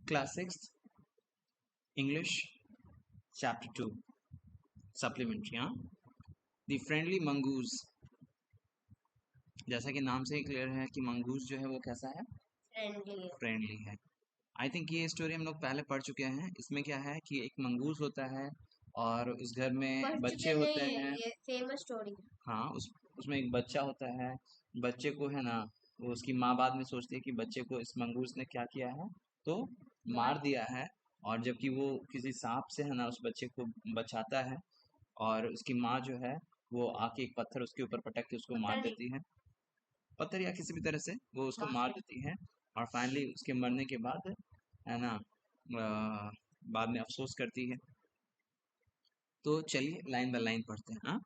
Class 6th English Chapter 2 Supplementary. हाँ, The Friendly Mongoose. जैसा कि नाम से ही क्लियर है कि मंगूस जो है वो कैसा है, फ्रेंडली है। आई थिंक ये स्टोरी हम लोग पहले पढ़ चुके हैं। इसमें क्या है कि एक मंगूस होता है और उस घर में बच्चे होते हैं। ये फेमस स्टोरी। हाँ, उसमें एक बच्चा होता है। बच्चे को है ना, वो उसकी माँ बाद में सोचती है कि बच्चे को इस मंगूस ने क्या किया है, तो मार दिया है। और जबकि वो किसी सांप से है ना उस बच्चे को बचाता है, और उसकी माँ जो है वो आके एक पत्थर उसके ऊपर पटक के उसको मार देती है। पत्थर या किसी भी तरह से वो उसको मार देती है। और फाइनली उसके मरने के बाद है ना बाद में अफसोस करती है। तो चलिए लाइन बाय लाइन पढ़ते हैं। हाँ,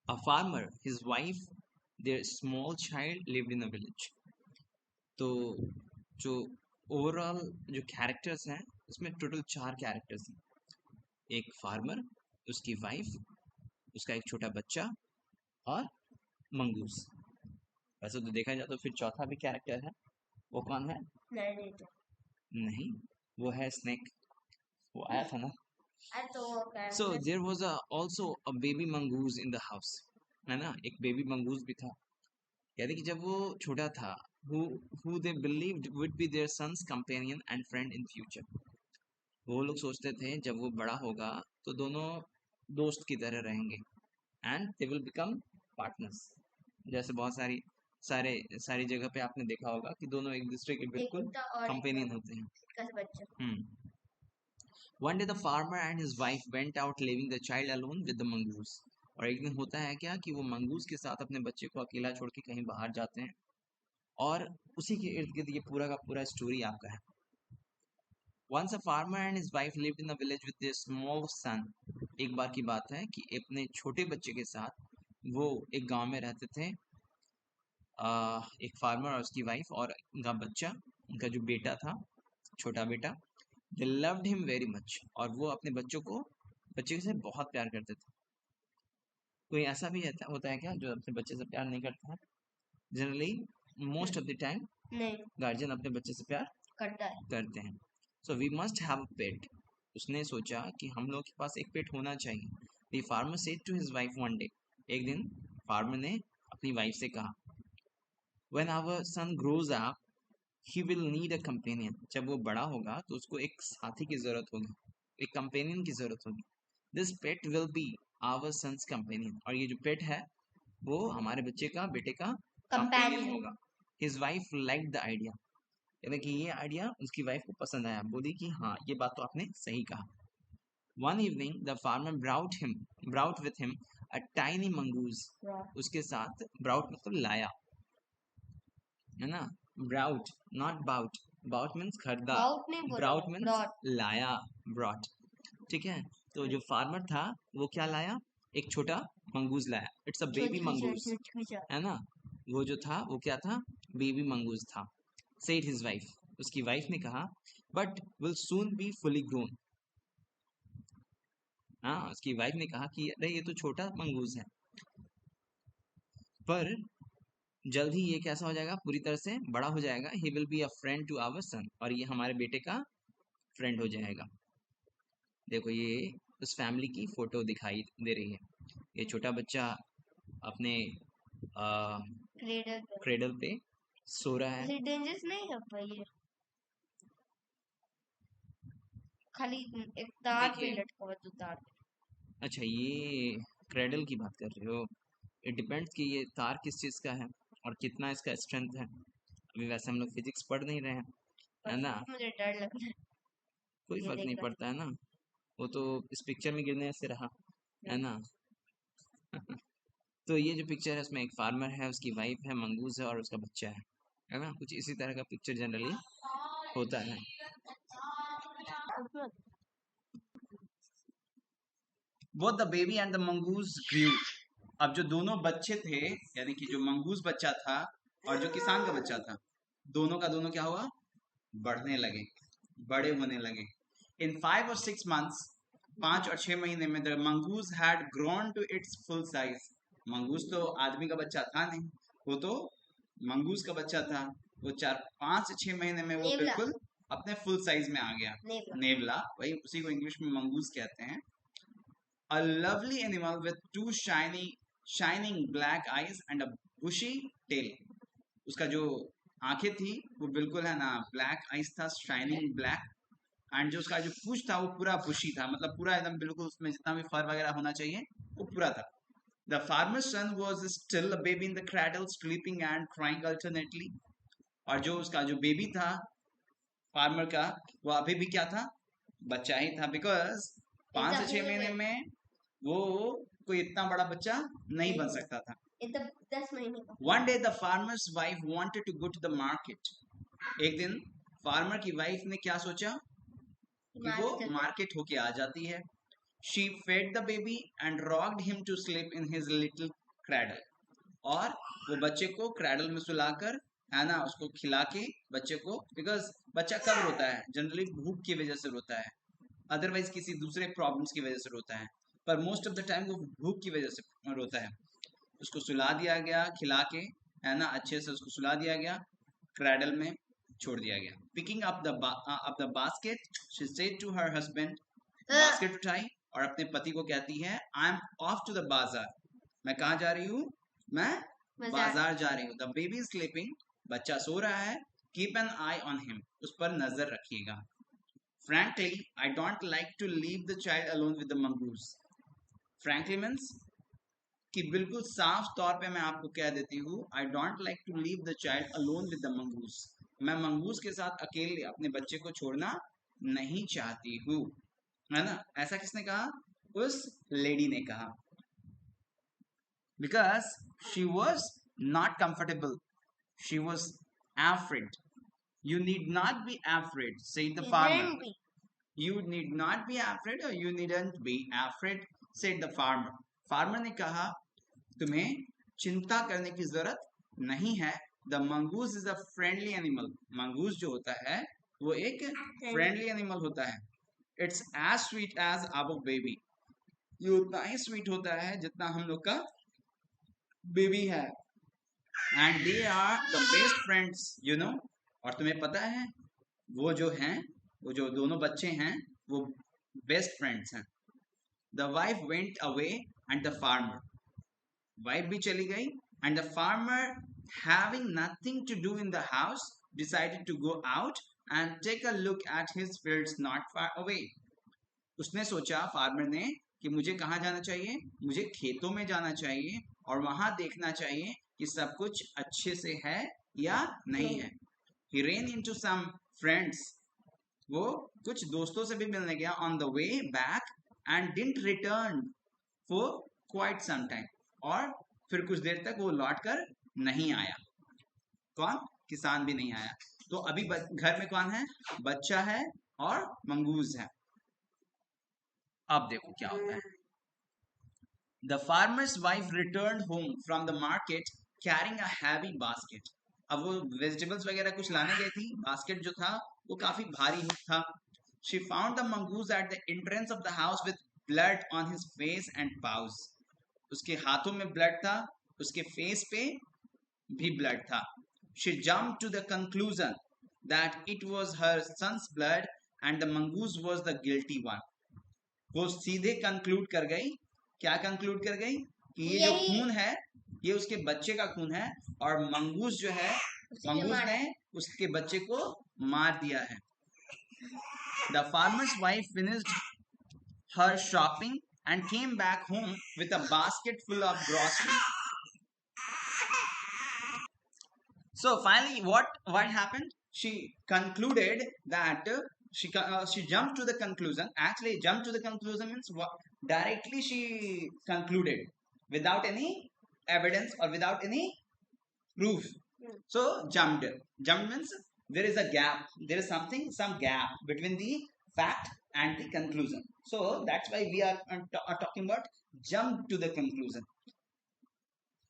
a farmer, his wife, their small child lived in a village. तो जो ओवरऑल जो कैरेक्टर्स हैं उसमें टोटल 4 कैरेक्टर्स हैं। एक फार्मर, उसकी वाइफ, उसका एक छोटा बच्चा और मंगूस। वैसे तो देखा जाए तो फिर चौथा भी कैरेक्टर है, वो कौन है? नहीं, वो है स्नेक। वो आया था ना। So there was also a baby mongoose in the house, है ना, एक बेबी मंगूस भी था। कहते कि जब वो छोटा था, who they believed would be their son's companion and friend in future. वो लोग सोचते थे जब वो बड़ा होगा तो दोनों दोस्त की तरह रहेंगे, and they will become partners. जैसे बहुत सारी जगह पे आपने देखा होगा कि दोनों एक दूसरे के बिल्कुल कंपेनियन होते हैं। One day the farmer and his wife went out leaving the child alone with the mongoose. और एक दिन होता है क्या कि वो मंगूस के साथ अपने बच्चे को अकेला छोड़ के कहीं बाहर जाते हैं, और उसी के इर्द गिर्द ये पूरा का पूरा स्टोरी आपका है। Once a farmer and his wife lived in a village with their small son. एक बार की बात है कि अपने छोटे बच्चे के साथ वो एक गांव में रहते थे। एक फार्मर और उसकी वाइफ और उनका बच्चा, उनका जो बेटा था, छोटा बेटा। They loved him very much. और वो अपने बच्चे से बहुत प्यार करते थे। कोई ऐसा भी होता है क्या जो अपने बच्चे से प्यार नहीं करता है? Generally most of the time guardian अपने बच्चे से प्यार करते हैं। So we must have a pet. उसने सोचा कि हम लोग के पास एक पेट होना चाहिए। The farmer said to his wife one day. एक दिन फार्मर ने अपनी वाइफ से कहा, when our son grows up he will need a companion. जब वो बड़ा होगा तो उसको एक साथी की जरूरत होगी, एक कंपेनियन की जरूरत होगी। This pet will be our son's companion. और ये जो पेट है वो हमारे बेटे का कंपेनियन होगा। His wife like the idea. यानी कि ये आइडिया उसकी वाइफ को पसंद आया। बोली कि हाँ, ये बात तो आपने सही कहा। One evening the farmer brought with him a tiny mongoose. उसके साथ ब्राउट मतलब लाया, है ना। Brought not bought. Bought means खरीदा, ब्राउट मीन्स लाया, ब्रॉट। ठीक है, तो जो फार्मर था वो क्या लाया? एक छोटा मंगूज लाया। इट्स अ बेबी मंगूज, है ना। वो जो था वो क्या था? बेबी मंगूज था। Said his wife. उसकी वाइफ ने कहा, but will soon be fully grown. हाँ, उसकी वाइफ ने कहा कि अरे ये तो छोटा मंगूज है, पर जल्द ही ये कैसा हो जाएगा? पूरी तरह से बड़ा हो जाएगा। He will be a friend to our son. और ये हमारे बेटे का फ्रेंड हो जाएगा। देखो, ये उस फैमिली की फोटो दिखाई दे रही है। ये छोटा बच्चा अपने क्रेडल पे सो रहा है। डेंजरस नहीं है भाई, खाली एक तार पे लटका हुआ, तो तार। अच्छा, ये क्रेडल की बात कर रहे हो? इट डिपेंड्स कि ये तार किस चीज़ का है और कितना इसका स्ट्रेंथ है। अभी वैसे हम लोग फिजिक्स पढ़ नहीं रहे हैं, है ना। मुझे डर लग रहा है। कोई फर्क नहीं पड़ता है ना, वो तो इस पिक्चर में गिरने से रहा, है ना। तो ये जो पिक्चर है उसमें एक फार्मर है, उसकी वाइफ है, मंगूज है और उसका बच्चा है ना। कुछ इसी तरह का पिक्चर जनरली होता है। Both the baby and the mongoose grew. अब जो दोनों बच्चे थे, यानी कि जो मंगूस बच्चा था और जो किसान का बच्चा था, दोनों का दोनों क्या हुआ? बढ़ने लगे, बड़े होने लगे। इन 5 or 6 months, 5 और 6 महीने में the mongoose had grown to its full size. Mongoose तो आदमी का बच्चा था नहीं, वो तो मंगूस का बच्चा था। वो 4, 5 से 6 महीने में वो बिल्कुल अपने फुल साइज में आ गया। नेवला। नेवला, वही उसी को इंग्लिश में मंगूस कहते हैं। A lovely animal with two shining black eyes and a bushy tail. उसका जो आंखें थी वो बिल्कुल है ना ब्लैक आइज था, शाइनिंग ब्लैक, एंड जो उसका जो पूंछ था वो पूरा बुशी था, मतलब पूरा एकदम बिल्कुल उसमें जितना भी फर वगैरह होना चाहिए वो पूरा था। The farmer's son was still a baby in the cradle, sleeping and crying alternately. और जो उसका जो बेबी था फार्मर का, वो अभी भी क्या था, बच्चा ही था, बिकॉज 5 से 6 महीने में वो कोई इतना बड़ा बच्चा नहीं बन सकता था। 10 महीने का। One day the farmer's wife wanted to go to the market. एक दिन फार्मर की वाइफ ने क्या सोचा कि वो मार्केट होके आ जाती है। She fed the baby and rocked him to sleep in his little cradle. और वो बच्चे को क्रैडल में सुलाकर, है ना, उसको खिला के बच्चे को, बिकॉज बच्चा कब रोता है, जनरली भूख की वजह से रोता है, अदरवाइज किसी दूसरे प्रॉब्लम्स की वजह से रोता है, पर मोस्ट ऑफ द टाइम वो भूख की वजह से रोता है। उसको सुला दिया गया, खिला के, है ना, अच्छे से उसको सुला दिया गया, क्रैडल में छोड़ दिया गया। Picking up the basket, she said to her husband, basket उठाई और अपने पति को कहती है, I am off to the bazaar, मैं कहाँ जा रही हूँ, मैं बाजार जा रही हूँ। द बेबी इज स्लीपिंग, बच्चा सो रहा है, keep an eye on him, उस पर नजर रखिएगा। Frankly I don't like to leave the child alone with the mongoose. Frankly means कि बिल्कुल साफ तौर पे मैं आपको कह देती हूँ, I don't like to leave the child alone with the mongoose, मैं मंगूस के साथ अकेले अपने बच्चे को छोड़ना नहीं चाहती हूँ, है ना। ऐसा किसने कहा, उस लेडी ने कहा, because she was not comfortable, she was afraid. You need not be afraid, said the farmer, you need not be afraid और you needn't be afraid, said the farmer. Farmer ने कहा, तुम्हें चिंता करने की जरूरत नहीं है। The mongoose is a friendly animal, mongoose जो होता है वो एक फ्रेंडली एनिमल होता है। It's as sweet as our baby, ये उतना ही स्वीट होता है जितना हम लोग का बेबी है। And they are the best friends, you know, और तुम्हें पता है वो जो हैं, वो जो दोनों बच्चे हैं वो बेस्ट फ्रेंड्स हैं। The wife went away and the farmer, wife भी चली गई, and the farmer having nothing to do in the house decided to go out and take a look at his fields not far away. उसने सोचा, farmer ने, कि मुझे कहाँ जाना चाहिए, मुझे खेतों में जाना चाहिए और वहां देखना चाहिए कि सब कुछ अच्छे से है या नहीं है। He ran into some friends, वो कुछ दोस्तों से भी मिलने गया, on the way back and didn't return for quite some time, और फिर कुछ देर तक वो लौट कर नहीं आया। कौन, किसान भी नहीं आया। तो अभी घर में कौन है, बच्चा है और मंगूज है। अब देखो क्या होता है। The farmer's wife returned home from the market carrying a heavy basket. अब वो वेजिटेबल्स वगैरह कुछ लाने गई थी, बास्केट जो था वो काफी भारी था। She found the mongoose at the entrance of the house with blood on his face and paws. उसके हाथों में ब्लड था, उसके फेस पे भी ब्लड था। She jumped to the conclusion that it was her son's blood and the mongoose was the guilty one. वो सीधे कंक्लूड कर गई, क्या कंक्लूड कर गई, कि ये जो खून है ये उसके बच्चे का खून है और मंगूस जो है, मंगूस ने उसके बच्चे को मार दिया है। The farmer's wife finished her shopping and came back home with a basket full of groceries. So finally, what happened? She concluded that she jumped to the conclusion. Actually, jumped to the conclusion means what? Directly she concluded without any evidence or without any proof. So jumped means there is a gap, there is some gap between the fact and the conclusion. So that's why we are talking about jump to the conclusion.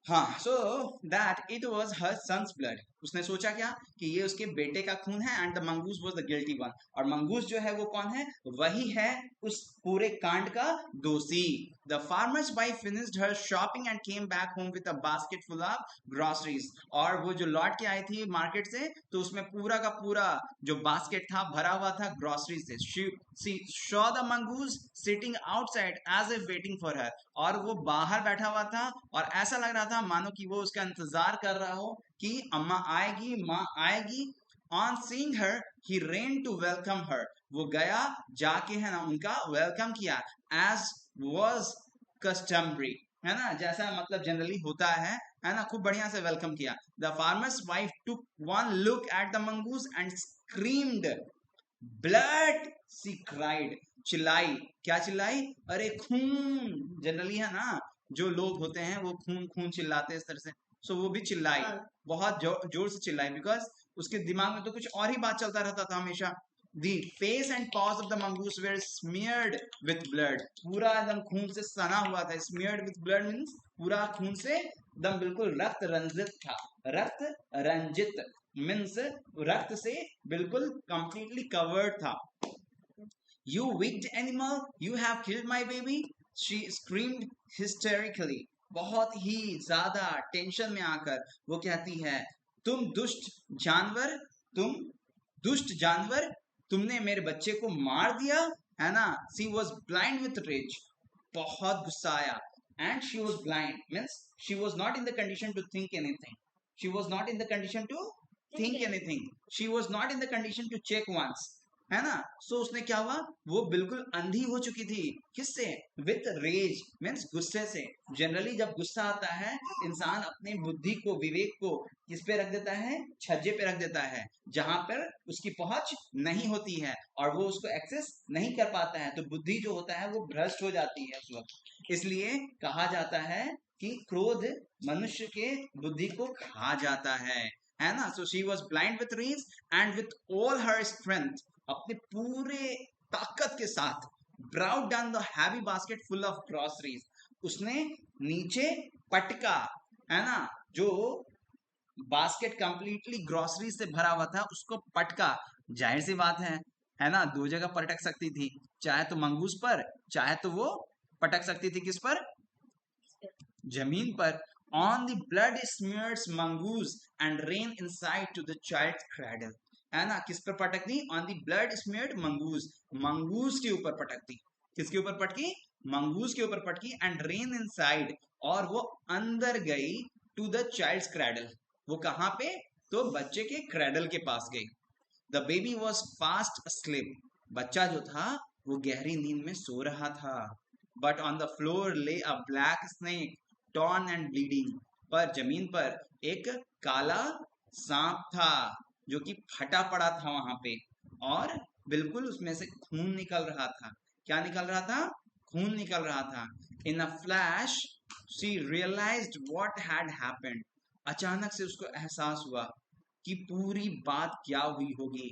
हाँ, so that it was her son's blood. उसने सोचा क्या, कि ये उसके बेटे का खून है, and the mongoose was the guilty one. और मंगूस जो है वो कौन है, वही है उस पूरे कांड का दोषी, The farmer's wife finished her shopping and came back home with a basket full of groceries. और वो जो लौट के आई थी मार्केट से तो उसमें पूरा का पूरा जो बास्केट था भरा हुआ था ग्रोसरी से. She saw the mongoose sitting outside as if waiting for her. और वो बाहर बैठा हुआ था और ऐसा लग रहा था मानो कि वो उसका इंतजार कर रहा हो कि अम्मा आएगी, माँ आएगी. On seeing her, he ran to welcome her. वो गया जाके है ना उनका वेलकम किया as was customary, है ना, जैसा मतलब जनरली होता है ना, खूब बढ़िया से वेलकम किया. The farmer's wife took one look at the mongoose and screamed, blood, she cried. चिल्लाई. क्या चिल्लाई? अरे खून. जनरली है ना जो लोग होते हैं वो खून खून चिल्लाते हैं इस तरह से. सो वो भी चिल्लाई, बहुत जोर से चिल्लाई, बिकॉज उसके दिमाग में तो कुछ और ही बात चलता रहता था हमेशा. The face and paws of the mongoose were smeared with blood. पूरा एकदम खून से सना हुआ था. Smeared with blood means पूरा खून से एकदम बिल्कुल रक्त रंजित था. रक्त रंजित means रक्त से बिल्कुल completely covered था. You wicked animal, you have killed my baby. She screamed hysterically. बहुत ही ज्यादा टेंशन में आकर वो कहती है, तुम दुष्ट जानवर, तुम दुष्ट जानवर, तुमने मेरे बच्चे को मार दिया, है ना. She was blind with rage. बहुत गुस्सा आया. And she was blind means she was not in the condition to think anything. She was not in the condition to think anything. She was not in the condition to check once, है ना. सो उसने क्या हुआ, वो बिल्कुल अंधी हो चुकी थी. किससे? विथ रेज मीन्स गुस्से से. जनरली जब गुस्सा आता है इंसान अपने बुद्धि को, विवेक को किस पे रख देता है? छज्जे पे रख देता है, जहां पर उसकी पहुंच नहीं होती है और वो उसको एक्सेस नहीं कर पाता है. तो बुद्धि जो होता है वो भ्रष्ट हो जाती है उस वक्त. इसलिए कहा जाता है कि क्रोध मनुष्य के बुद्धि को खा जाता है ना. So she was blind with rage and with all her strength, अपने पूरे ताकत के साथ, brought down the heavy basket full of groceries. उसने नीचे पटका, है ना, जो बास्केट कंप्लीटली ग्रोसरी से भरा हुआ था उसको पटका. जाहिर सी बात है ना, दो जगह पटक सकती थी, चाहे तो मंगूस पर, चाहे तो वो पटक सकती थी किस पर? जमीन पर. On the blood smeared mongoose and ran inside to the child's cradle. है ना, किस पर पटक दी? On the blood smeared mongoose. Mongoose के ऊपर पटक दी. किसके ऊपर पटकी? मंगूस के ऊपर पटकी. एंड रेन इनसाइड, और वो अंदर गई. टू द चाइल्ड्स क्रैडल, वो कहां पे? तो बच्चे के क्रैडल के पास गई. The baby was fast asleep. बच्चा जो था वो गहरी नींद में सो रहा था. बट ऑन द फ्लोर ले अ black snake, torn and bleeding. पर जमीन पर एक काला सांप था जो कि फटा पड़ा था वहां पे, और बिल्कुल उसमें से खून निकल रहा था. क्या निकल रहा था? खून निकल रहा था. In a flash she realized what had happened. अचानक से उसको एहसास हुआ कि पूरी बात क्या हुई होगी.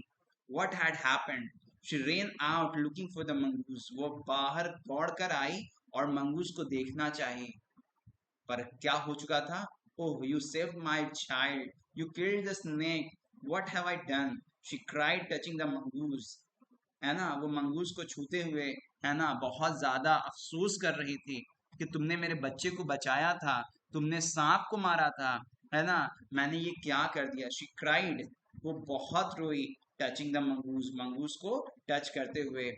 What had happened. She rain out looking for the mongoose. वो बाहर दौड़कर आई और मंगूस को देखना चाहिए, पर क्या हो चुका था? Oh, you saved my child, you killed the snake, What have I done? She cried, touching the mongoose. है ना, वो मंगूस को छूते हुए, है ना, बहुत ज्यादा अफसोस कर रही थी कि तुमने मेरे बच्चे को बचाया था, तुमने सांप को मारा था, है ना, मैंने ये क्या कर दिया. She cried, वो बहुत रोई. टचिंग द मंगूस, मंगूस को टच करते हुए.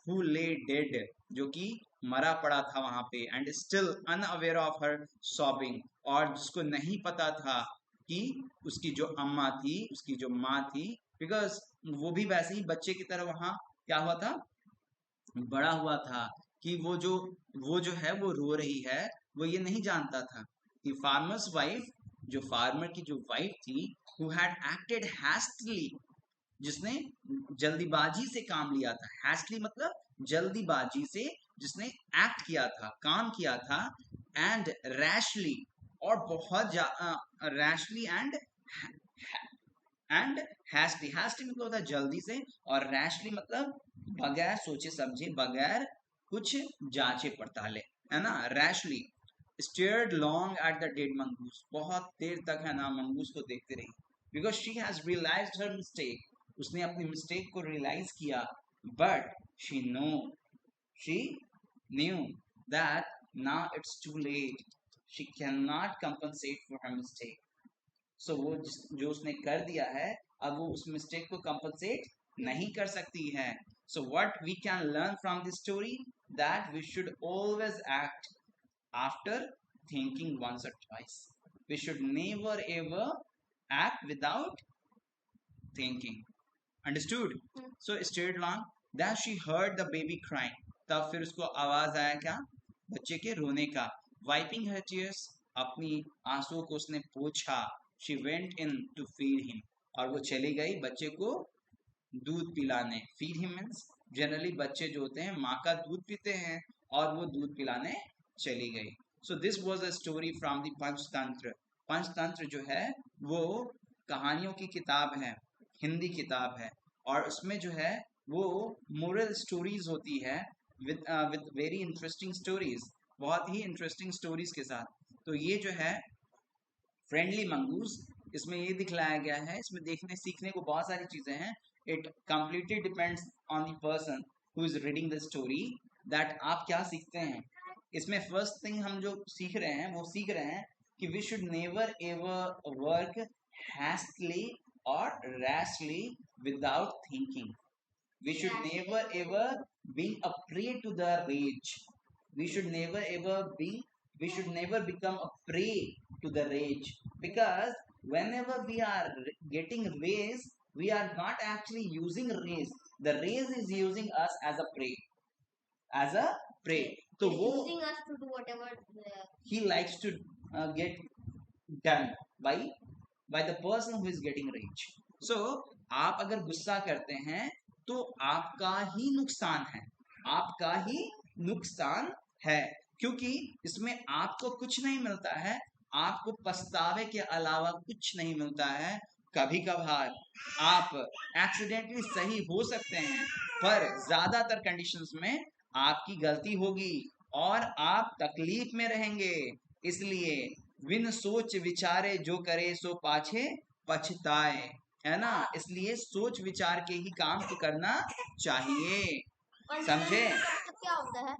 Who lay dead, जो कि मरा पड़ा था वहां पे. And still unaware of her sobbing, और जिसको नहीं पता था कि उसकी जो अम्मा थी, उसकी जो माँ थी, बिकॉज वो भी वैसे ही बच्चे की तरह वहां क्या हुआ था? बड़ा हुआ था कि वो जो है वो रो रही है. वो ये नहीं जानता था कि फार्मर्स वाइफ, जो फार्मर की जो वाइफ थी, who had acted hastily, जिसने जल्दीबाजी से काम लिया था. हैस्टली मतलब जल्दीबाजी से जिसने एक्ट किया था, काम किया था. एंड रैशली, और बहुत रैशली एंड हैस्टली. हैस्टली मतलब होता है जल्दी से, और रैशली मतलब बगैर सोचे समझे, बगैर कुछ जांचे पड़ताले, है ना. Rashly stared long at the dead mongoose. बहुत देर तक, है ना, मंगूस को देखते रही. Because she has realised her mistake. उसने अपनी मिस्टेक को रियलाइज किया. But she knew that now it's too late. She cannot compensate for her mistake. So वो जो उसने कर दिया है, अब वो उस मिस्टेक को compensate नहीं कर सकती है. So what we can learn from this story, that we should always act after thinking once or twice. We should never ever act without thinking. Understood? So straight along, that she heard the baby crying. तब फिर उसको आवाज आया क्या? बच्चे के रोने का. Wiping her tears, अपनी आंसुओं को उसने पोंछा. She went in to feed him. और वो चली गई बच्चे को दूध पिलाने. Feed him means जनरली बच्चे जो होते हैं माँ का दूध पीते हैं, और वो दूध पिलाने चली गई. So this was a story from the Panchatantra. Panchatantra जो है वो कहानियों की किताब है, हिंदी किताब है, और उसमें जो है वो मोरल स्टोरीज होती है with very interesting stories, बहुत ही इंटरेस्टिंग स्टोरीज के साथ. तो ये जो है फ्रेंडली मंगूस, इसमें ये दिखलाया गया है. इसमें देखने सीखने को बहुत सारी चीजें हैं. It completely depends on the person who is reading the story, that आप क्या सीखते हैं. इसमें फर्स्ट थिंग हम जो सीख रहे हैं वो सीख रहे हैं कि we should never ever work hastily or rashly without thinking. We should never ever be a prey to the rage. We should never become a prey to the rage, because whenever we are getting rage, we are not actually using rage. The rage is using us as a prey. तो He's वो using us to do whatever. he likes to get done by the person who is getting rage. So आप अगर गुस्सा करते हैं तो आपका ही नुकसान है, आपका ही नुकसान है, क्योंकि इसमें आपको कुछ नहीं मिलता है, आपको पछतावे के अलावा कुछ नहीं मिलता है. कभी कभार आप एक्सीडेंटली सही हो सकते हैं, पर ज्यादातर कंडीशंस में आपकी गलती होगी और आप तकलीफ में रहेंगे. इसलिए बिन सोच विचारे जो करे सो पाछे पछताए, है ना. इसलिए सोच विचार के ही काम को करना चाहिए. समझे? मतलब क्या होता है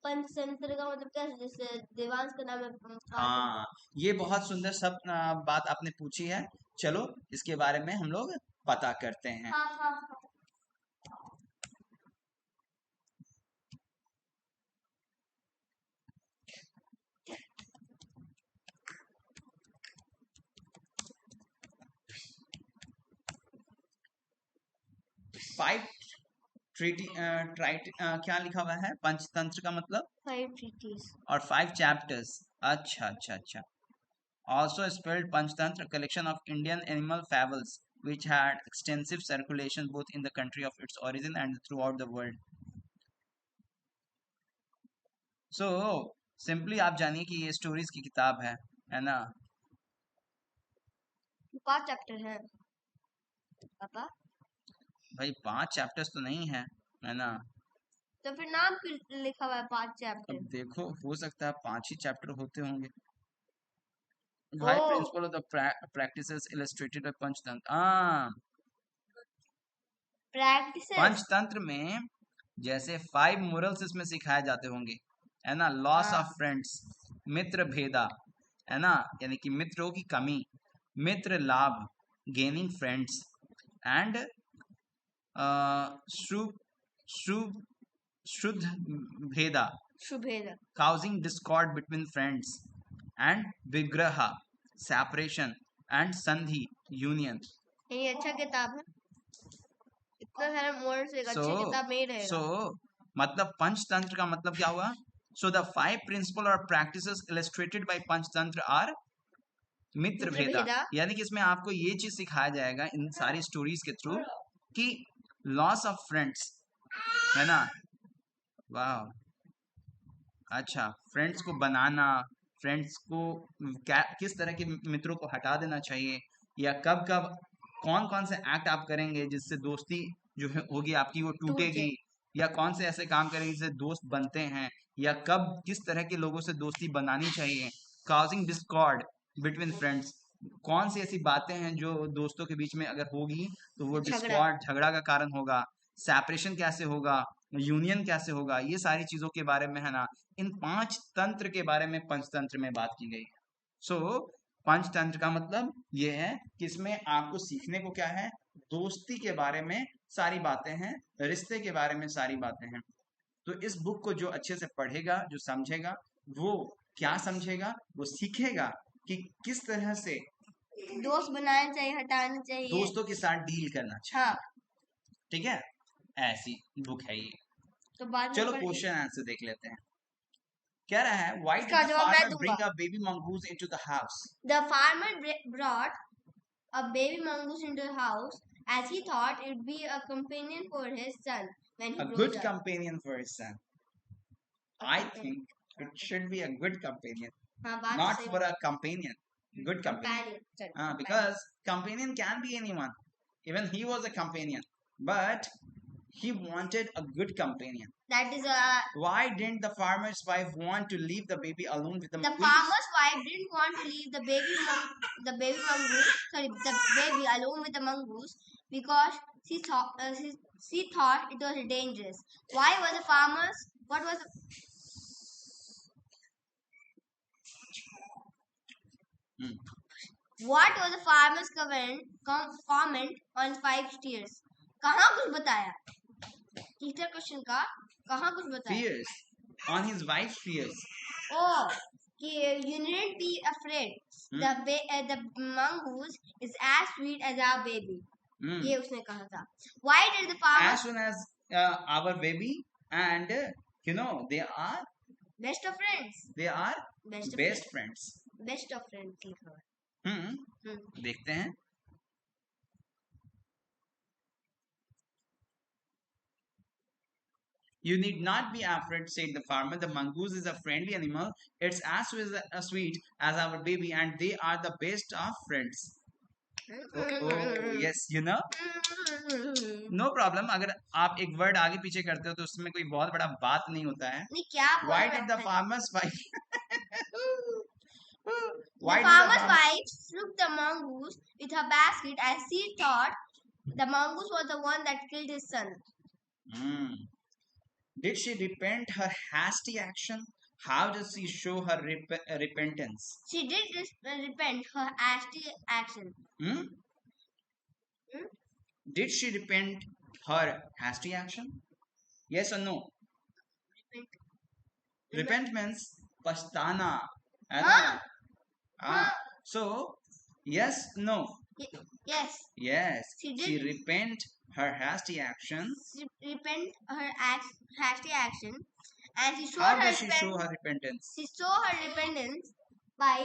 पंचतंत्र का मतलब क्या है? जैसे देवांश का नाम है. हाँ, ये बहुत सुंदर सब बात आपने पूछी है. चलो इसके बारे में हम लोग पता करते हैं. हाँ. 5 ट्रीटी क्या लिखा हुआ है पंचतंत्र का मतलब? 5 treaties और 5 चैप्टर्स. अच्छा. Also spelled Panchtantra, a collection of Indian animal fables which had extensive circulation both in the country of its origin and throughout the world. So simply आप जानिए कि ये स्टोरीज की किताब है ना. 5 चैप्टर है पापा. भाई 5 चैप्टर्स तो नहीं है ना. तो फिर नाम क्यों लिखा हुआ है 5 चैप्टर? अब देखो हो सकता है 5 ही चैप्टर होते होंगे. भाई principle of the practices illustrated bye Panchatantra. Panchatantra में जैसे 5 मोरल्स इसमें सिखाए जाते होंगे, है ना. लॉस ऑफ फ्रेंड्स, मित्र भेदा, है ना, यानी कि मित्रों की कमी, मित्र लाभ, गेनिंग फ्रेंड्स, एंड शुद्ध भेदा, causing discord between friends, and vigraha, separation, and sandhi, union. ये अच्छा किताब है. इतना सारा मोरल से एक अच्छा किताब में ही रहेगा. So मतलब पंचतंत्र का मतलब क्या हुआ? So the 5 principles or practices illustrated by Panchatantra are मित्र भेदा, यानी कि इसमें आपको ये चीज सिखाया जाएगा इन सारी स्टोरीज के थ्रू कि लॉस ऑफ फ्रेंड्स, है ना. वाह, अच्छा. फ्रेंड्स को बनाना, फ्रेंड्स को किस तरह के मित्रों को हटा देना चाहिए, या कब कब कौन कौन से एक्ट आप करेंगे जिससे दोस्ती जो है होगी आपकी वो टूटेगी, या कौन से ऐसे काम करेंगे जिससे दोस्त बनते हैं, या कब किस तरह के लोगों से दोस्ती बनानी चाहिए. काउजिंग डिस्कॉर्ड बिटवीन फ्रेंड्स, कौन सी ऐसी बातें हैं जो दोस्तों के बीच में अगर होगी तो वो डिस्कॉर्ड, झगड़ा का कारण होगा. सेपरेशन कैसे होगा, यूनियन कैसे होगा, ये सारी चीजों के बारे में है ना, इन 5 तंत्र के बारे में पंचतंत्र में बात की गई है। सो पंचतंत्र का मतलब ये है कि इसमें आपको सीखने को क्या है, दोस्ती के बारे में सारी बातें हैं, रिश्ते के बारे में सारी बातें हैं। तो इस बुक को जो अच्छे से पढ़ेगा, जो समझेगा, वो क्या समझेगा, वो सीखेगा कि किस तरह से दोस्त बनाना चाहिए, हटाना चाहिए। दोस्तों के साथ डील करना चाहिए। हाँ, ठीक है, ऐसी बुक है ये। तो बाद में चलो पढ़ेंगे। क्वेश्चन आंसर देख लेते हैं। कह रहा है, why did इसका the जवाब मैं farmer bring दूंगा। a baby mongoose into the house? The farmer brought a baby mongoose into the house as he thought it would be a companion for his son when he A grows good up. companion for his son. I think it should be a good companion, हाँ, बात not सही for a companion. Good companion. companion. Because companion can be anyone. Even he was a companion, but he wanted a good companion. That is Why didn't the farmer's wife want to leave the baby alone with the the mongoose? farmer's wife didn't want to leave the baby alone with the mongoose because she thought it was dangerous. Why was the farmer's what was the, what was the farmer's comment on 5 steers? कहाँ कुछ बताया? तीसरा question का कहाँ कुछ बताया? Fears on his wife's fears. Oh, you needn't be afraid. The mongoose is as sweet as our baby. ये उसने कहा था. Why did the farmer? As soon as our baby, and you know, they are Best of friends. they are Best of best friends. Best of friends लिखा है. देखते हैं. You need not be afraid, said the farmer. The mongoose is a friendly animal. It's as sweet as our baby, and they are the best of friends. Oh, yes, you know. No problem. अगर आप एक word आगे पीछे करते हो तो उसमें कोई बहुत बड़ा बात नहीं होता है. नहीं क्या? Why did the farmer's wife? The farmer's wife shook the mongoose with her basket as she thought the mongoose was the one that killed his son. Did she repent her hasty action? How does she show her repentance? She did repent her hasty action. Did she repent her hasty action? Yes or no? Repent means pastana. So, yes, no. Yes. Yes. She did. She repent her hasty action. She repent her hasty action, and she showed How her does she show her repentance? She showed her repentance by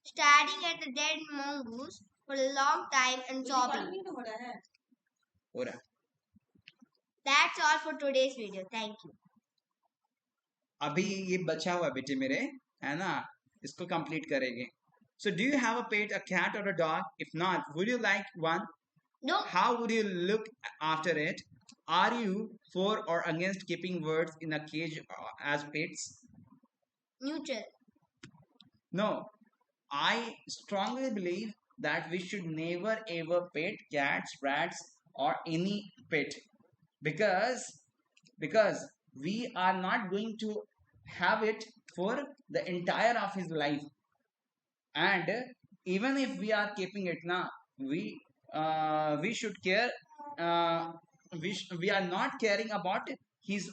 staring at the dead mongoose for a long time and sobbing. That's all for today's video. Thank you. अभी ये बचा हुआ बेटे मेरे, है ना, इसको complete करेंगे. So do you have a pet, a cat or a dog? If not, would you like one? No. How would you look after it? Are you for or against keeping birds in a cage as pets? Neutral. No. I strongly believe that we should never ever pet cats, rats or any pet because we are not going to have it for the entire of his life. And even if we are keeping it now, we should care. We are not caring about his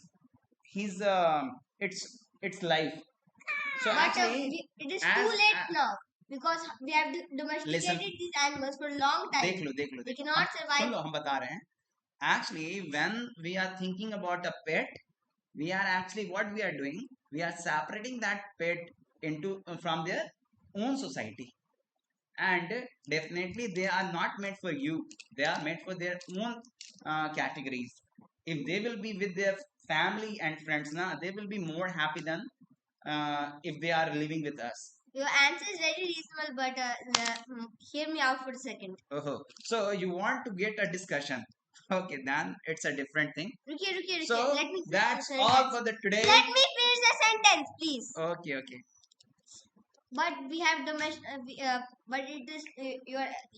its life. So but actually, it is too late now because we have domesticated these animals for a long time. देख लो. They cannot survive. सुन लो, हम बता रहे हैं. Actually, when we are thinking about a pet, we are actually what we are doing. We are separating that pet into from their own society, and definitely they are not made for you. They are made for their own categories. If they will be with their family and friends, now they will be more happy than if they are living with us. Your answer is very reasonable, but hear me out for a second. So you want to get a discussion? Okay, then it's a different thing. रुकिए. So Let me that's all for the today. Let me finish the sentence, please. Okay. But we have but it is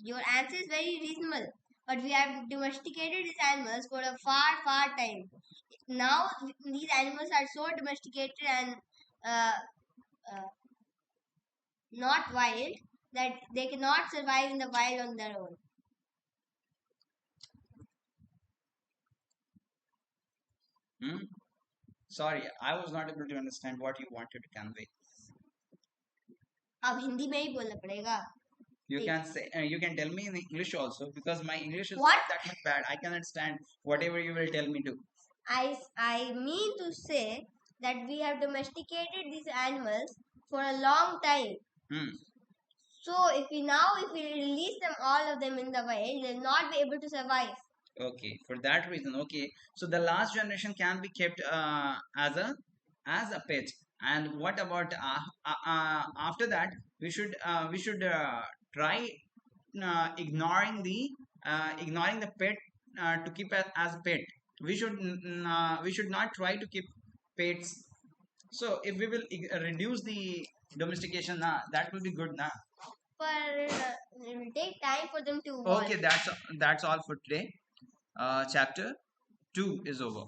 your answer is very reasonable. but we have domesticated these animals for a far time. Now these animals are so domesticated and uh, uh, not wild that they cannot survive in the wild on their own. Sorry, I was not able to understand what you wanted to convey. अब हिंदी में ही बोलना पड़ेगा. You can say, you can tell me in English also, because my English is What? not that much bad. I can understand whatever you will tell me to. I mean to say that we have domesticated these animals for a long time. So if we release them, all of them in the wild, they'll not be able to survive. Okay, for that reason. Okay, so the last generation can be kept as a pet. And what about after that? We should try ignoring the pet to keep as a pet. We should not try to keep pets. So if we will reduce the domestication, that will be good, But it will take time for them to evolve. Okay, that's all for today. Chapter 2 is over.